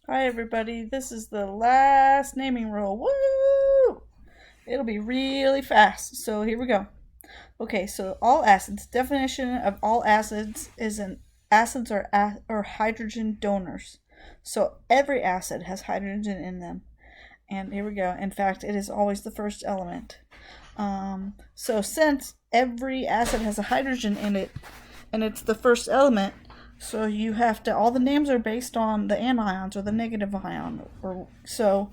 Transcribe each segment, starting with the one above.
Hi everybody, this is the last naming rule. Woo! It'll be really fast, so here we go. Okay, so all acids. Definition of all acids is acids are hydrogen donors. So every acid has hydrogen in them. And here we go. In fact, it is always the first element. So since every acid has a hydrogen in it, and it's the first element, so you have to. All the names are based on the anions or the negative ion, or so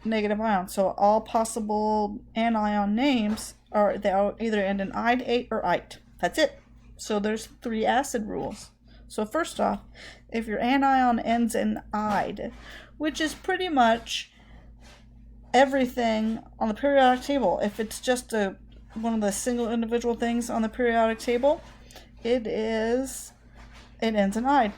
negative ion. So all possible anion names they'll either end in "ide," "ate," or "ite." That's it. So there's 3 acid rules. So first off, if your anion ends in "ide," which is pretty much everything on the periodic table, if it's just one of the single individual things on the periodic table, it ends in "ide."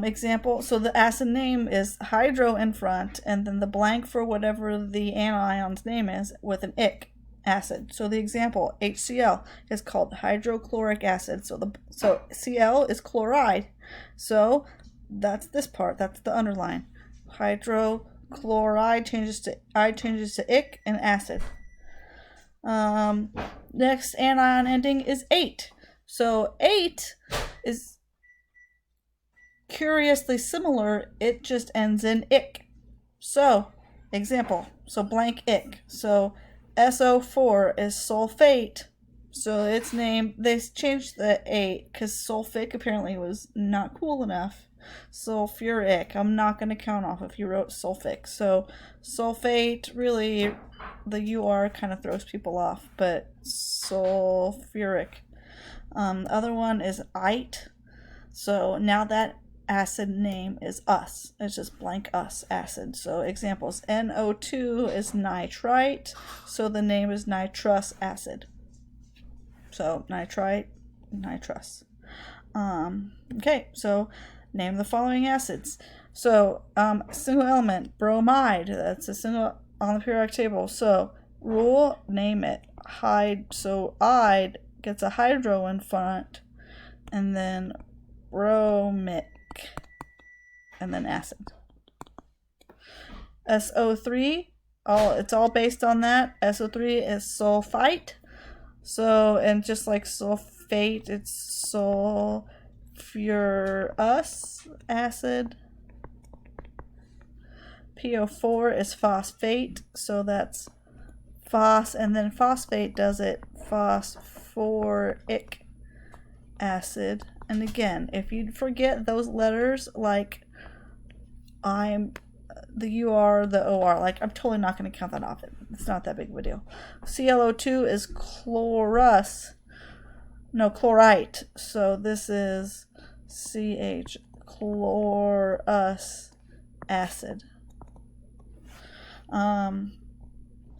Example, so the acid name is hydro in front, and then the blank for whatever the anion's name is with an "ic" acid. So the example, HCl, is called hydrochloric acid. So Cl is chloride. So that's this part, that's the underline. Hydrochloride changes to "ic" and acid. Next anion ending is "ate." So "ate" is curiously similar, it just ends in "ic." So, example, so blank "ic." So SO4 is sulfate. So its name, they changed the 8 because sulfic apparently was not cool enough. Sulfuric, I'm not going to count off if you wrote sulfic. So sulfate, really, the UR kind of throws people off, but sulfuric. Other one is "ite." So now that acid name is us. It's just blank us acid. So examples, NO2 is nitrite, so the name is nitrous acid. So nitrite, nitrous. Okay, so name the following acids. So single element, bromide, that's a single on the periodic table. So rule, name it. So ide gets a hydro in front, and then bromic, and then acid. SO3, it's all based on that. SO3 is sulfite. So, and just like sulfate, it's sulfurous acid. PO4 is phosphate, so that's phos, and then phosphate does it phosphoric acid. And again, if you forget those letters, like the UR, the OR, like I'm totally not going to count that off. It's not that big of a deal. ClO2 is chlorite. So this is CH, chlorous acid.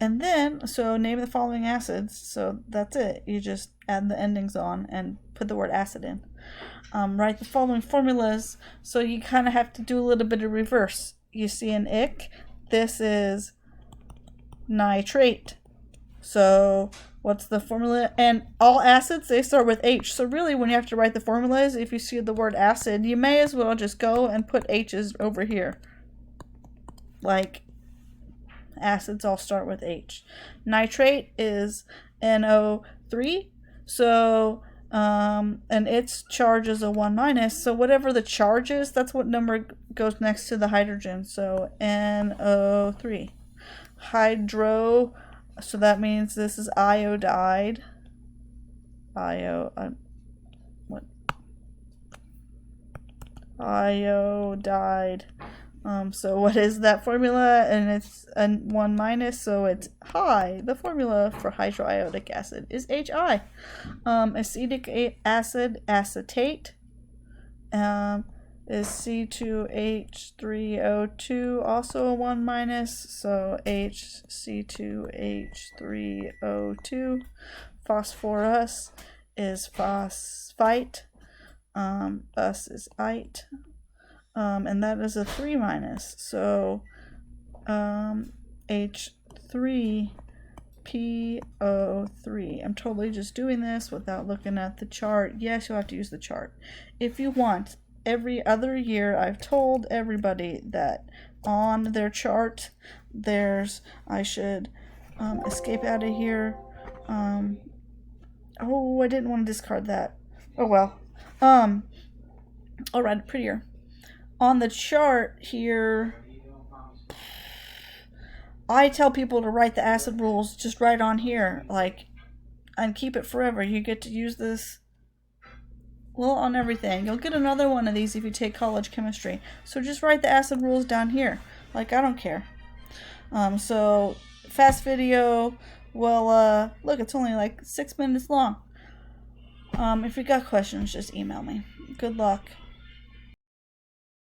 And then, so name the following acids. So that's it. You just add the endings on and put the word acid in. Write the following formulas. So you kind of have to do a little bit of reverse. You see an "ic." This is nitrate. So what's the formula? And all acids, they start with H. So really, when you have to write the formulas, if you see the word acid, you may as well just go and put H's over here. Like, acids all start with H. Nitrate is NO3. So and its charge is a 1 minus. So whatever the charge is, that's what number goes next to the hydrogen. So NO3. Hydro, so that means this is iodide. Iodide. So what is that formula? And it's a 1 minus, so it's high. The formula for hydroiodic acid is HI. Acetic acid, acetate, is C2H3O2, also a 1 minus, so HC2H3O2. Phosphorus is phosphite. Us is ite. And that is a 3 minus. So H3 PO3. I'm totally just doing this without looking at the chart. Yes, you'll have to use the chart. If you want, every other year I've told everybody that on their chart there's, I should escape out of here. Oh, I didn't want to discard that. Oh well. I'll write it prettier. On the chart here, I tell people to write the acid rules just right on here, like, and keep it forever. You get to use this, well, on everything. You'll get another one of these if you take college chemistry. So just write the acid rules down here. Like, I don't care. So, fast video. Well, look, it's only like 6 minutes long. If you got questions, just email me. Good luck.